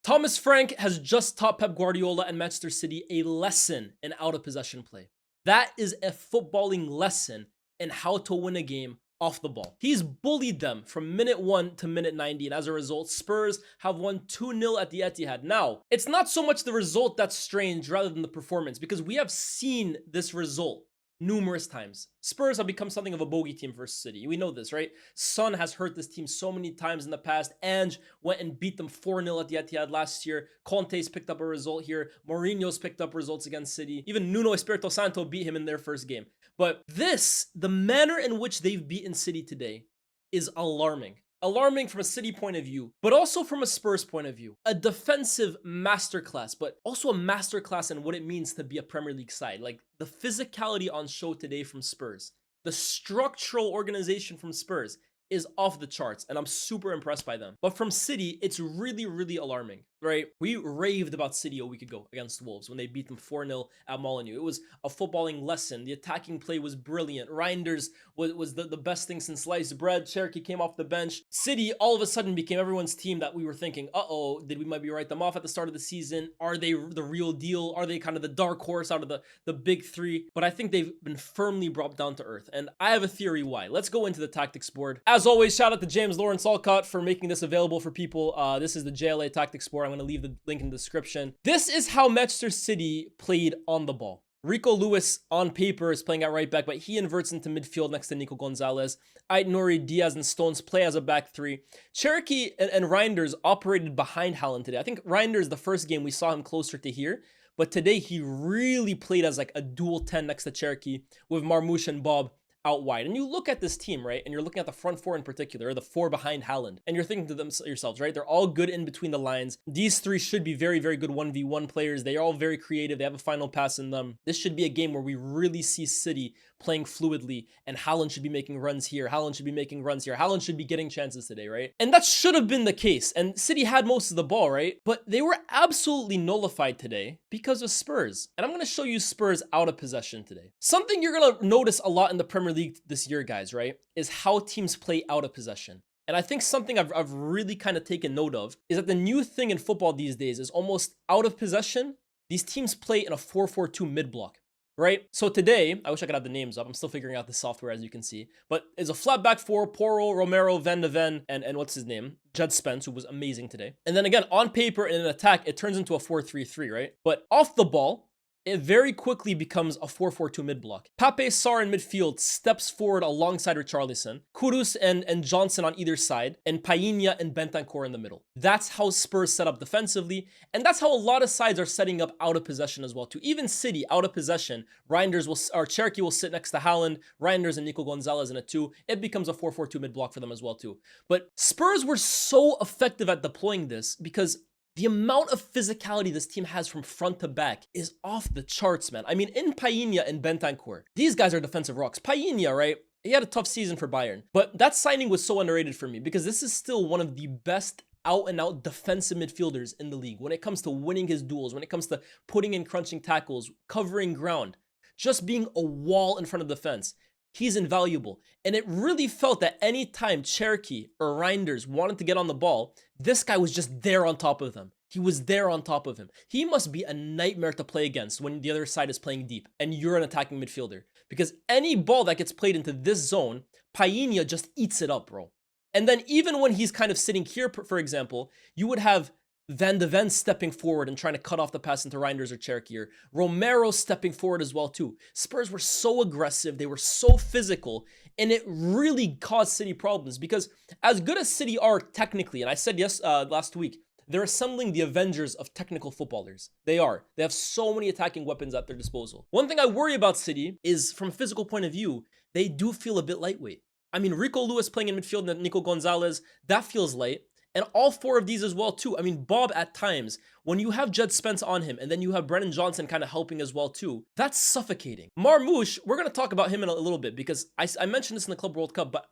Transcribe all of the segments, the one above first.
Thomas Frank has just taught Pep Guardiola and Manchester City a lesson in out-of-possession play. That is a footballing lesson in how to win a game off the ball. He's bullied them from minute 1 to minute 90, and as a result, Spurs have won 2-0 at the Etihad. Now, it's not so much the result that's strange rather than the performance, because we have seen this result numerous times. Spurs have become something of a bogey team versus City. We know this, right? Son has hurt this team so many times in the past. Ange went and beat them 4-0 at the Etihad last year. Conte's picked up a result here. Mourinho's picked up results against City. Even Nuno Espirito Santo beat him in their first game. But the manner in which they've beaten City today is alarming. Alarming from a City point of view, but also from a Spurs point of view. A defensive masterclass, but also a masterclass in what it means to be a Premier League side. Like the physicality on show today from Spurs, the structural organization from Spurs is off the charts, and I'm super impressed by them. But from City, it's really, really alarming, right? We raved about City a week ago against Wolves when they beat them 4-0 at Molineux. It was a footballing lesson. The attacking play was brilliant. Reinders was the best thing since sliced bread. Cherki came off the bench. City all of a sudden became everyone's team that we were thinking, uh-oh, did we maybe write them off at the start of the season? Are they the real deal? Are they kind of the dark horse out of the big three? But I think they've been firmly brought down to earth, and I have a theory why. Let's go into the tactics board. As always, shout out to James Lawrence Alcott for making this available for people. This is the JLA Tactics board. I'm going to leave the link in the description. This is how Manchester City played on the ball. Rico Lewis on paper is playing at right back, but he inverts into midfield next to Nico Gonzalez. Ait Nouri, Diaz, and Stones play as a back three. Cherki and Reinders operated behind Haaland today. I think Reinders, the first game, we saw him closer to here, but today he really played as like a dual 10 next to Cherki with Marmoush and Bob out wide. And you look at this team, right? And you're looking at the front four in particular, or the four behind Haaland, and you're thinking to yourselves, right? They're all good in between the lines. These three should be very, very good 1v1 players. They are all very creative. They have a final pass in them. This should be a game where we really see City playing fluidly, and Haaland should be making runs here. Haaland should be making runs here. Haaland should be getting chances today, right? And that should have been the case. And City had most of the ball, right? But they were absolutely nullified today because of Spurs. And I'm going to show you Spurs out of possession today. Something you're going to notice a lot in the Premier League this year, guys, right, is how teams play out of possession. And I think something I've really kind of taken note of is that the new thing in football these days is almost out of possession. These teams play in a 4-4-2 mid-block. Right? So today, I wish I could have the names up. I'm still figuring out the software, as you can see. But it's a flat back four: Porro, Romero, Van de Ven, and what's his name? Jed Spence, who was amazing today. And then again, on paper, in an attack, it turns into a 4-3-3, right? But off the ball, it very quickly becomes a 4-4-2 mid-block. Pape Sarr in midfield steps forward alongside Richarlison, Kudus and Johnson on either side, and Palhinha and Bentancur in the middle. That's how Spurs set up defensively, and that's how a lot of sides are setting up out of possession as well too. Even City, out of possession, Cherki will sit next to Haaland, Reinders and Nico Gonzalez in a 2. It becomes a 4-4-2 mid-block for them as well too. But Spurs were so effective at deploying this because the amount of physicality this team has from front to back is off the charts, man. I mean, in Palhinha and Bentancur, these guys are defensive rocks. Palhinha, right? He had a tough season for Bayern, but that signing was so underrated for me because this is still one of the best out-and-out defensive midfielders in the league when it comes to winning his duels, when it comes to putting in crunching tackles, covering ground, just being a wall in front of defense. He's invaluable. And it really felt that any time Cherki or Reinders wanted to get on the ball, this guy was just there on top of them. He was there on top of him. He must be a nightmare to play against when the other side is playing deep and you're an attacking midfielder. Because any ball that gets played into this zone, Palhinha just eats it up, bro. And then even when he's kind of sitting here, for example, you would have Van de Ven stepping forward and trying to cut off the pass into Reinders or Cherki, or Romero stepping forward as well too. Spurs were so aggressive, they were so physical, and it really caused City problems because as good as City are technically, and I said last week, they're assembling the Avengers of technical footballers. They are. They have so many attacking weapons at their disposal. One thing I worry about City is from a physical point of view, they do feel a bit lightweight. I mean, Rico Lewis playing in midfield and Nico Gonzalez, that feels light. And all four of these as well too. I mean, Bob at times, when you have Jed Spence on him and then you have Brennan Johnson kind of helping as well too, that's suffocating. Marmoush, we're going to talk about him in a little bit because I mentioned this in the Club World Cup, but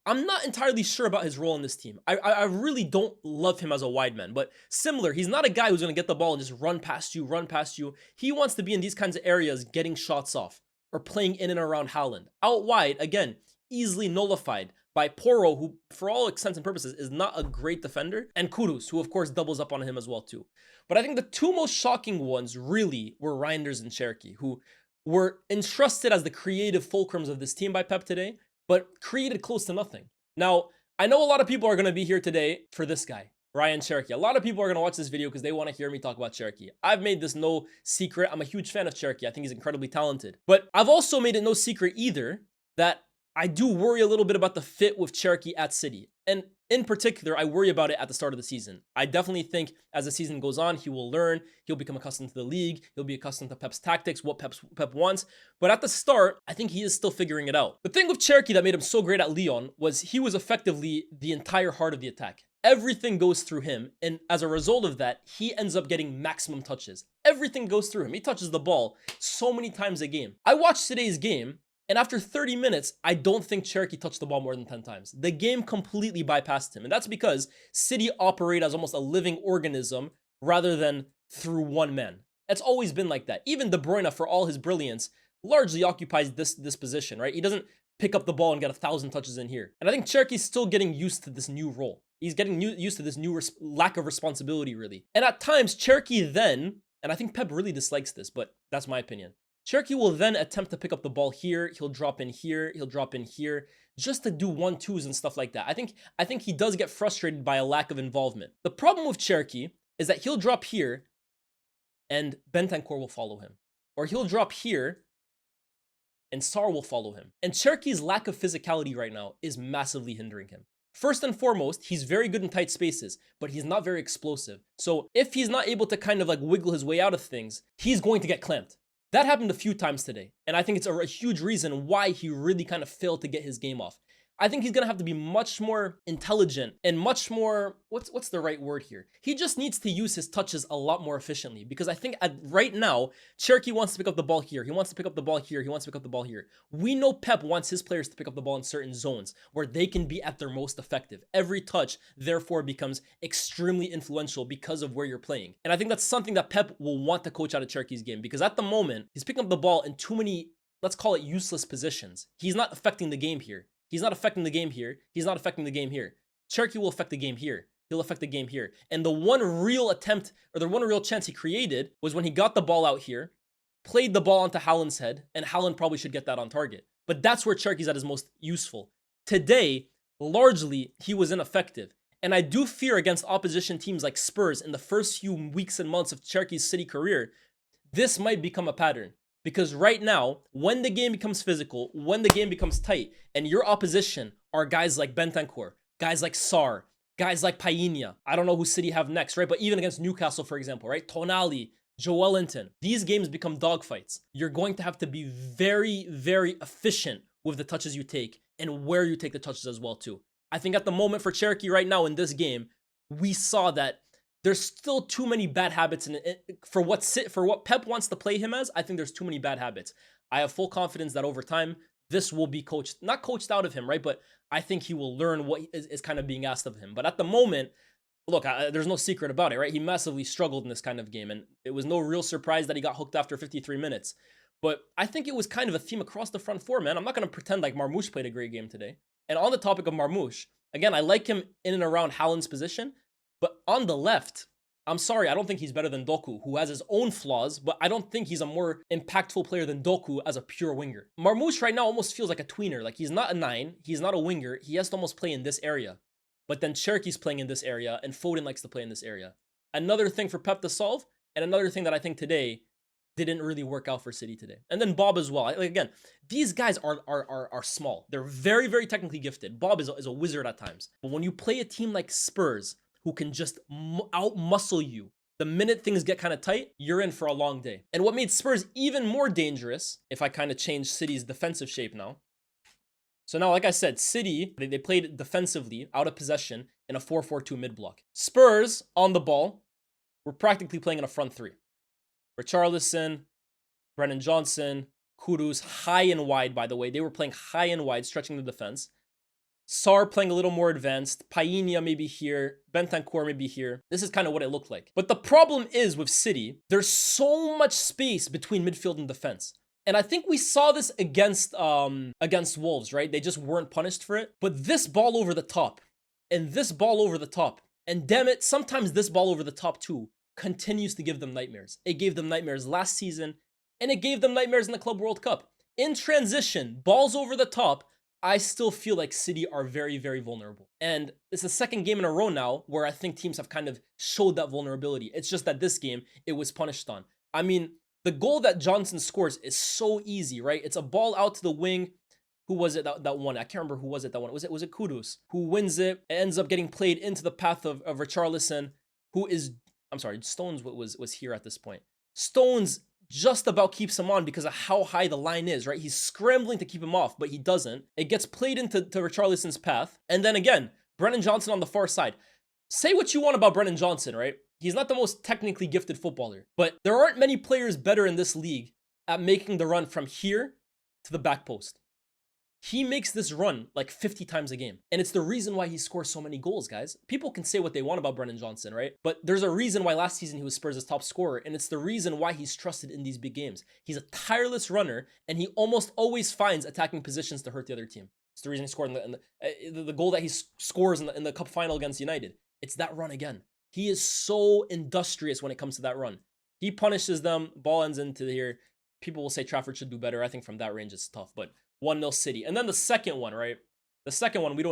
I'm not entirely sure about his role in this team. I really don't love him as a wide man, but similar, he's not a guy who's going to get the ball and just run past you. He wants to be in these kinds of areas getting shots off or playing in and around Haaland. Out wide, again, easily nullified by Porro, who for all intents and purposes is not a great defender, and Kudus, who of course doubles up on him as well too. But I think the two most shocking ones really were Reinders and Cherki, who were entrusted as the creative fulcrums of this team by Pep today, but created close to nothing. Now, I know a lot of people are going to be here today for this guy, Rayan Cherki. A lot of people are going to watch this video because they want to hear me talk about Cherki. I've made this no secret. I'm a huge fan of Cherki. I think he's incredibly talented. But I've also made it no secret either that I do worry a little bit about the fit with Cherki at City. And in particular, I worry about it at the start of the season. I definitely think as the season goes on, he will learn. He'll become accustomed to the league. He'll be accustomed to Pep's tactics, what Pep wants. But at the start, I think he is still figuring it out. The thing with Cherki that made him so great at Lyon was he was effectively the entire heart of the attack. Everything goes through him. And as a result of that, he ends up getting maximum touches. Everything goes through him. He touches the ball so many times a game. I watched today's game, and after 30 minutes, I don't think Cherki touched the ball more than 10 times. The game completely bypassed him. And that's because City operate as almost a living organism rather than through one man. It's always been like that. Even De Bruyne, for all his brilliance, largely occupies this position, right? He doesn't pick up the ball and get 1,000 touches in here. And I think Cherki's still getting used to this new role. He's getting used to this new lack of responsibility, really. And at times, Cherki then, and I think Pep really dislikes this, but that's my opinion, Cherki will then attempt to pick up the ball here. He'll drop in here. He'll drop in here just to do 1-2s and stuff like that. I think he does get frustrated by a lack of involvement. The problem with Cherki is that he'll drop here and Bentancur will follow him. Or he'll drop here and Sarr will follow him. And Cherki's lack of physicality right now is massively hindering him. First and foremost, he's very good in tight spaces, but he's not very explosive. So if he's not able to kind of like wiggle his way out of things, he's going to get clamped. That happened a few times today, and I think it's a huge reason why he really kind of failed to get his game off. I think he's going to have to be much more intelligent and much more, what's the right word here? He just needs to use his touches a lot more efficiently, because I think right now, Cherki wants to pick up the ball here. He wants to pick up the ball here. He wants to pick up the ball here. We know Pep wants his players to pick up the ball in certain zones where they can be at their most effective. Every touch, therefore, becomes extremely influential because of where you're playing. And I think that's something that Pep will want to coach out of Cherki's game, because at the moment, he's picking up the ball in too many, let's call it useless positions. He's not affecting the game here. He's not affecting the game here. He's not affecting the game here. Cherki will affect the game here. He'll affect the game here. And the one real attempt, or the one real chance he created was when he got the ball out here, played the ball onto Haaland's head, and Haaland probably should get that on target. But that's where Cherki's at his most useful. Today, largely, he was ineffective. And I do fear against opposition teams like Spurs in the first few weeks and months of Cherki's City career, this might become a pattern. Because right now, when the game becomes physical, when the game becomes tight, and your opposition are guys like Bentancur, guys like Sarr, guys like Palhinha, I don't know who City have next, right? But even against Newcastle, for example, right? Tonali, Joelinton, these games become dogfights. You're going to have to be very, very efficient with the touches you take and where you take the touches as well, too. I think at the moment for Cherki right now in this game, we saw that there's still too many bad habits for what Pep wants to play him as. I think there's too many bad habits. I have full confidence that over time, this will be not coached out of him, right? But I think he will learn what is kind of being asked of him. But at the moment, look, there's no secret about it, right? He massively struggled in this kind of game, and it was no real surprise that he got hooked after 53 minutes. But I think it was kind of a theme across the front four, man. I'm not going to pretend like Marmoush played a great game today. And on the topic of Marmoush, again, I like him in and around Haaland's position. But on the left, I'm sorry, I don't think he's better than Doku, who has his own flaws, but I don't think he's a more impactful player than Doku as a pure winger. Marmoush right now almost feels like a tweener. Like, he's not a 9, he's not a winger, he has to almost play in this area. But then Cherki's playing in this area, and Foden likes to play in this area. Another thing for Pep to solve, and another thing that I think today didn't really work out for City today. And then Bob as well. Again, these guys are small. They're very, very technically gifted. Bob is a wizard at times. But when you play a team like Spurs, who can just out-muscle you, the minute things get kind of tight, you're in for a long day. And what made Spurs even more dangerous, if I kind of change City's defensive shape now. So now, like I said, City, they played defensively, out of possession, in a 4-4-2 mid-block. Spurs, on the ball, were practically playing in a front three. Richarlison, Brennan Johnson, Kudus, high and wide, by the way. They were playing high and wide, stretching the defense. Sarr playing a little more advanced. Palhinha maybe here. Bentancur maybe here. This is kind of what it looked like. But the problem is with City, there's so much space between midfield and defense. And I think we saw this against Wolves, right? They just weren't punished for it. But this ball over the top, and this ball over the top, and damn it, sometimes this ball over the top too continues to give them nightmares. It gave them nightmares last season, and it gave them nightmares in the Club World Cup. In transition, balls over the top, I still feel like City are very, very vulnerable. And it's the second game in a row now where I think teams have kind of showed that vulnerability. It's just that this game, it was punished on. I mean, the goal that Johnson scores is so easy, right? It's a ball out to the wing. Who was it that won? I can't remember who was it that won. Was it Kudus who wins it? It ends up getting played into the path of Richarlison, who is, I'm sorry, Stones was here at this point. Stones just about keeps him on because of how high the line is, right? He's scrambling to keep him off, but he doesn't. It gets played into Richarlison's path. And then again, Brennan Johnson on the far side. Say what you want about Brennan Johnson, right? He's not the most technically gifted footballer, but there aren't many players better in this league at making the run from here to the back post. He makes this run like 50 times a game. And it's the reason why he scores so many goals, guys. People can say what they want about Brennan Johnson, right? But there's a reason why last season he was Spurs' top scorer, and it's the reason why he's trusted in these big games. He's a tireless runner, and he almost always finds attacking positions to hurt the other team. It's the reason he scored in the goal that he scores in the cup final against United. It's that run again. He is so industrious when it comes to that run. He punishes them, ball ends into here. People will say Trafford should do better. I think from that range it's tough, but 1-0 City. And then the second one, right? The second one, we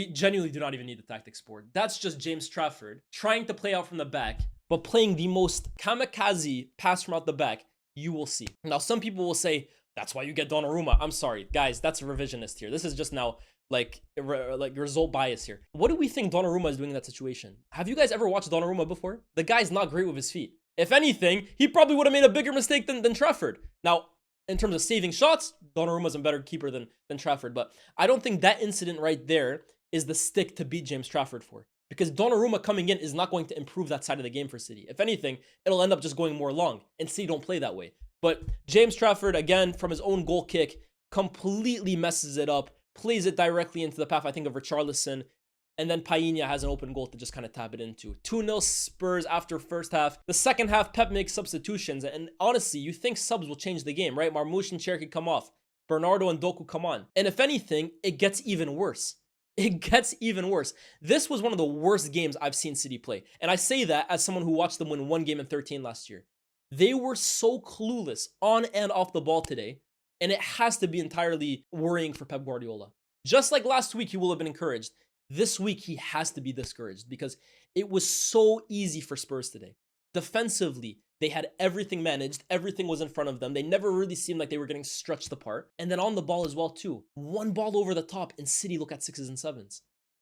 genuinely do not even need the tactics board. That's just James Trafford trying to play out from the back, but playing the most kamikaze pass from out the back you will see. Now, some people will say, that's why you get Donnarumma. I'm sorry, guys, that's revisionist here. This is just now like result bias here. What do we think Donnarumma is doing in that situation? Have you guys ever watched Donnarumma before? The guy's not great with his feet. If anything, he probably would have made a bigger mistake than Trafford. Now, in terms of saving shots, Donnarumma's a better keeper than Trafford. But I don't think that incident right there is the stick to beat James Trafford for. Because Donnarumma coming in is not going to improve that side of the game for City. If anything, it'll end up just going more long. And City don't play that way. But James Trafford, again, from his own goal kick, completely messes it up. Plays it directly into the path, I think, of Richarlison. And then Palhinha has an open goal to just kind of tap it into. 2-0 Spurs after first half. The second half, Pep makes substitutions. And honestly, you think subs will change the game, right? Marmoush and Cherki come off. Bernardo and Doku come on. And if anything, it gets even worse. It gets even worse. This was one of the worst games I've seen City play. And I say that as someone who watched them win one game in 13 last year. They were so clueless on and off the ball today. And it has to be entirely worrying for Pep Guardiola. Just like last week, he will have been encouraged. This week, he has to be discouraged because it was so easy for Spurs today. Defensively, they had everything managed. Everything was in front of them. They never really seemed like they were getting stretched apart. And then on the ball as well, too. One ball over the top and City look at 6s and 7s.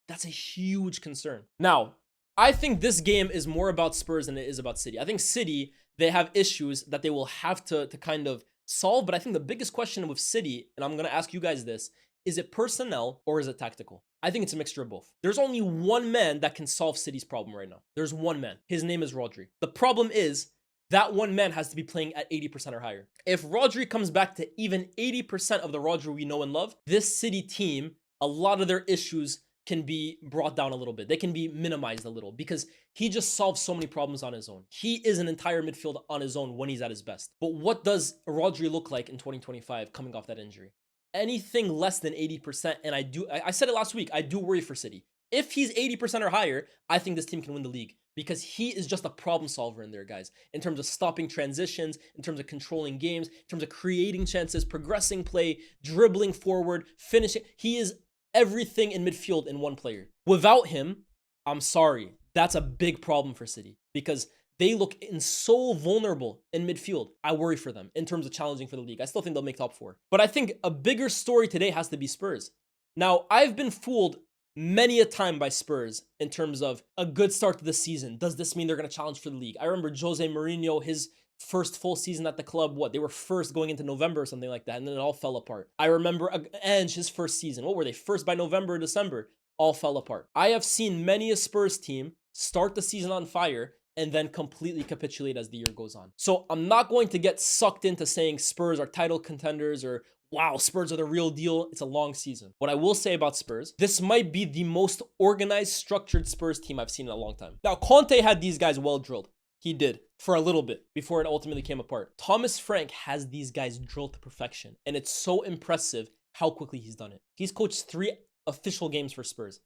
That's a huge concern. Now, I think this game is more about Spurs than it is about City. I think City, they have issues that they will have to kind of solve. But I think the biggest question with City, and I'm going to ask you guys this, is it personnel or is it tactical? I think it's a mixture of both. There's only one man that can solve City's problem right now. There's one man. His name is Rodri. The problem is that one man has to be playing at 80% or higher. If Rodri comes back to even 80% of the Rodri we know and love, this City team, a lot of their issues can be brought down a little bit. They can be minimized a little because he just solves so many problems on his own. He is an entire midfield on his own when he's at his best. But what does Rodri look like in 2025 coming off that injury? Anything less than 80%, and I said it last week, I do worry for City. If he's 80% or higher, I think this team can win the league because he is just a problem solver in there, guys. In terms of stopping transitions, in terms of controlling games, in terms of creating chances, progressing play, dribbling forward, finishing. He is everything in midfield in one player. Without him, I'm sorry, that's a big problem for City because they look so vulnerable in midfield. I worry for them in terms of challenging for the league. I still think they'll make top 4. But I think a bigger story today has to be Spurs. Now, I've been fooled many a time by Spurs in terms of a good start to the season. Does this mean they're going to challenge for the league? I remember Jose Mourinho, his first full season at the club, they were first going into November or something like that, and then it all fell apart. I remember Ange, his first season. What were they? First by November or December? All fell apart. I have seen many a Spurs team start the season on fire and then completely capitulate as the year goes on. So I'm not going to get sucked into saying Spurs are title contenders or, wow, Spurs are the real deal. It's a long season. What I will say about Spurs, this might be the most organized, structured Spurs team I've seen in a long time. Now, Conte had these guys well drilled. He did. for a little bit before it ultimately came apart. Thomas Frank has these guys drilled to perfection, and it's so impressive how quickly he's done it. He's coached 3 official games for Spurs: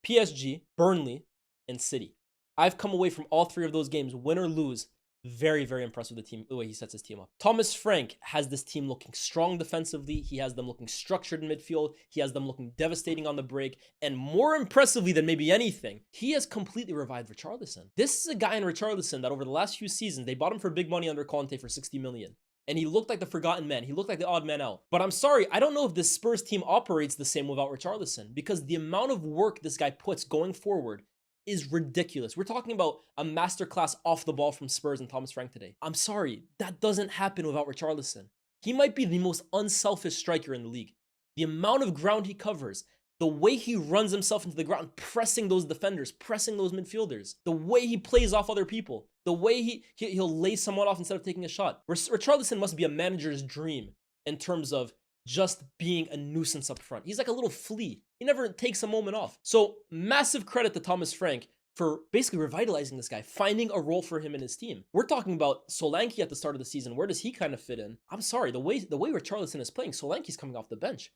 PSG, Burnley, and City. I've come away from all 3 of those games, win or lose, very, very impressed with the team, the way he sets his team up. Thomas Frank has this team looking strong defensively. He has them looking structured in midfield. He has them looking devastating on the break. And more impressively than maybe anything, he has completely revived Richarlison. This is a guy in Richarlison that over the last few seasons, they bought him for big money under Conte for 60 million. And he looked like the forgotten man. He looked like the odd man out. But I'm sorry, I don't know if this Spurs team operates the same without Richarlison, because the amount of work this guy puts going forward is ridiculous. We're talking about a masterclass off the ball from Spurs and Thomas Frank today. I'm sorry, that doesn't happen without Richarlison. He might be the most unselfish striker in the league. The amount of ground he covers, the way he runs himself into the ground, pressing those defenders, pressing those midfielders, the way he plays off other people, the way he'll lay someone off instead of taking a shot. Richarlison must be a manager's dream in terms of just being a nuisance up front. He's like a little flea. He never takes a moment off. So massive credit to Thomas Frank for basically revitalizing this guy, finding a role for him in his team. We're talking about Solanke at the start of the season. Where does he kind of fit in? I'm sorry, the way Richarlison is playing, Solanke's coming off the bench,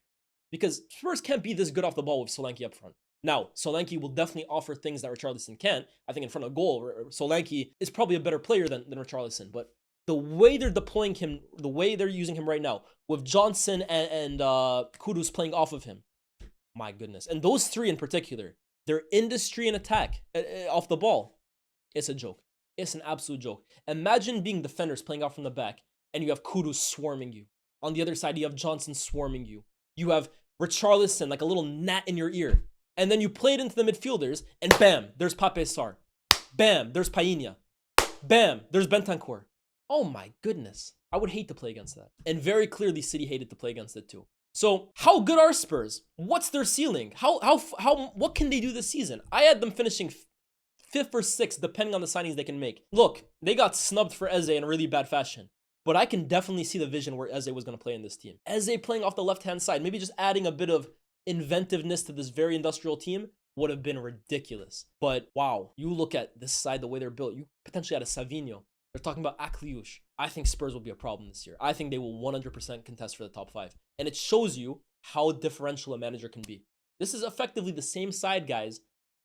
because Spurs can't be this good off the ball with Solanke up front. Now, Solanke will definitely offer things that Richarlison can't. I think in front of goal, Solanke is probably a better player than Richarlison, but the way they're deploying him, the way they're using him right now, with Johnson and Kudus playing off of him, my goodness. And those 3 in particular, their industry and attack off the ball, it's a joke. It's an absolute joke. Imagine being defenders playing out from the back, and you have Kudus swarming you. On the other side, you have Johnson swarming you. You have Richarlison like a little gnat in your ear. And then you play it into the midfielders, and bam, there's Pape Sarr. Bam, there's Palhinha. Bam, there's Bentancur. Oh my goodness. I would hate to play against that. And very clearly, City hated to play against it too. So how good are Spurs? What's their ceiling? What can they do this season? I had them finishing 5th or 6th, depending on the signings they can make. Look, they got snubbed for Eze in really bad fashion, but I can definitely see the vision where Eze was going to play in this team. Eze playing off the left-hand side, maybe just adding a bit of inventiveness to this very industrial team would have been ridiculous. But wow, you look at this side, the way they're built, you potentially had a Savinho. They're talking about Akliouche. I think Spurs will be a problem this year. I think they will 100% contest for the top 5. And it shows you how differential a manager can be. This is effectively the same side, guys,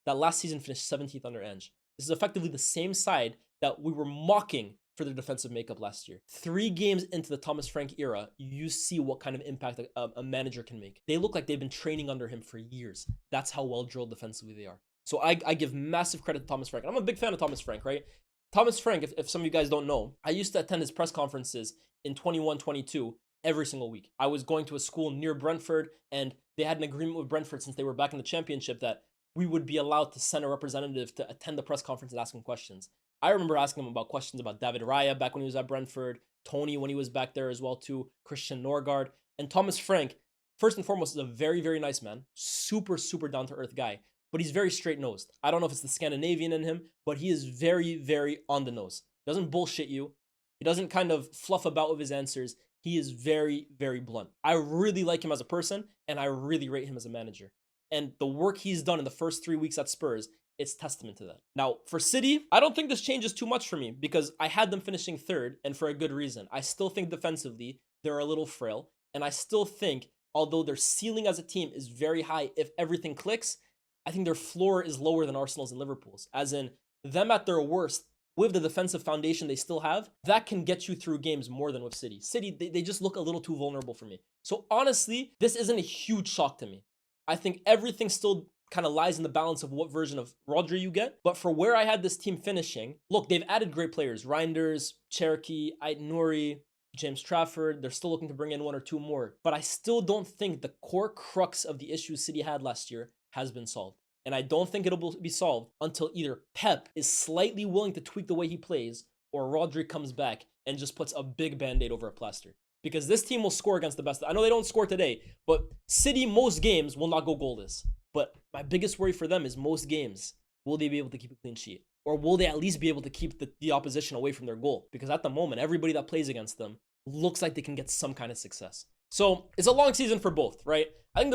that last season finished 17th under Ange. This is effectively the same side that we were mocking for their defensive makeup last year. 3 games into the Thomas Frank era, you see what kind of impact a manager can make. They look like they've been training under him for years. That's how well drilled defensively they are. So I give massive credit to Thomas Frank. And I'm a big fan of Thomas Frank, right? Thomas Frank, if some of you guys don't know, I used to attend his press conferences in 21-22 every single week. I was going to a school near Brentford, and they had an agreement with Brentford since they were back in the championship that we would be allowed to send a representative to attend the press conference and ask him questions. I remember asking him about questions about David Raya back when he was at Brentford, Tony when he was back there as well too, Christian Norgard, and Thomas Frank, first and foremost, is a very, very nice man, super, super down-to-earth guy. But he's very straight-nosed. I don't know if it's the Scandinavian in him, but he is very, very on the nose. He doesn't bullshit you. He doesn't kind of fluff about with his answers. He is very, very blunt. I really like him as a person, and I really rate him as a manager. And the work he's done in the first 3 weeks at Spurs, it's testament to that. Now, for City, I don't think this changes too much for me because I had them finishing 3rd, and for a good reason. I still think defensively, they're a little frail, and I still think, although their ceiling as a team is very high, if everything clicks, I think their floor is lower than Arsenal's and Liverpool's. As in, them at their worst, with the defensive foundation they still have, that can get you through games more than with City. City, they just look a little too vulnerable for me. So honestly, this isn't a huge shock to me. I think everything still kind of lies in the balance of what version of Rodri you get. But for where I had this team finishing, look, they've added great players. Reinders, Cherki, Ait-Nouri, James Trafford. They're still looking to bring in 1 or 2 more. But I still don't think the core crux of the issues City had last year has been solved. And I don't think it'll be solved until either Pep is slightly willing to tweak the way he plays or Rodri comes back and just puts a big band-aid over a plaster. Because this team will score against the best. I know they don't score today, but City, most games, will not go goalless. But my biggest worry for them is most games, will they be able to keep a clean sheet? Or will they at least be able to keep the opposition away from their goal? Because at the moment, everybody that plays against them looks like they can get some kind of success. So it's a long season for both, right? I think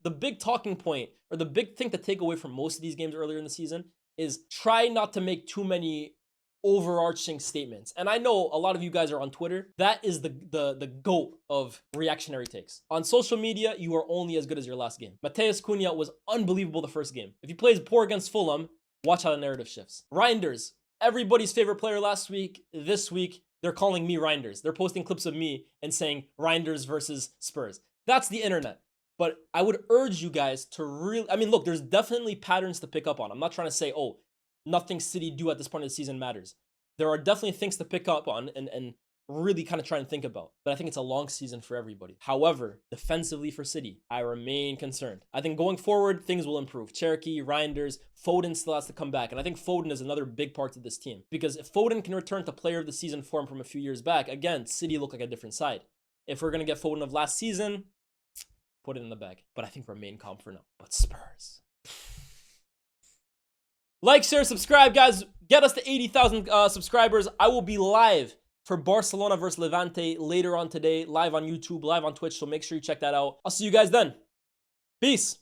the big talking point, or the big thing to take away from most of these games earlier in the season, is try not to make too many overarching statements. And I know a lot of you guys are on Twitter. That is the GOAT of reactionary takes. On social media, you are only as good as your last game. Matheus Cunha was unbelievable the first game. If he plays poor against Fulham, watch how the narrative shifts. Reinders, everybody's favorite player last week. This week, they're calling me Reinders. They're posting clips of me and saying Reinders versus Spurs. That's the internet. But I would urge you guys to really, I mean, look, there's definitely patterns to pick up on. I'm not trying to say, oh, nothing City do at this point of the season matters. There are definitely things to pick up on and really kind of try and think about. But I think it's a long season for everybody. However, defensively for City, I remain concerned. I think going forward, things will improve. Cherki, Reinders, Foden still has to come back. And I think Foden is another big part of this team. Because if Foden can return to player of the season form from a few years back, again, City look like a different side. If we're going to get Foden of last season, put it in the bag. But I think remain calm for now. But Spurs. Like, share, subscribe, guys. Get us to 80,000 subscribers. I will be live for Barcelona versus Levante later on today, live on YouTube, live on Twitch. So make sure you check that out. I'll see you guys then. Peace.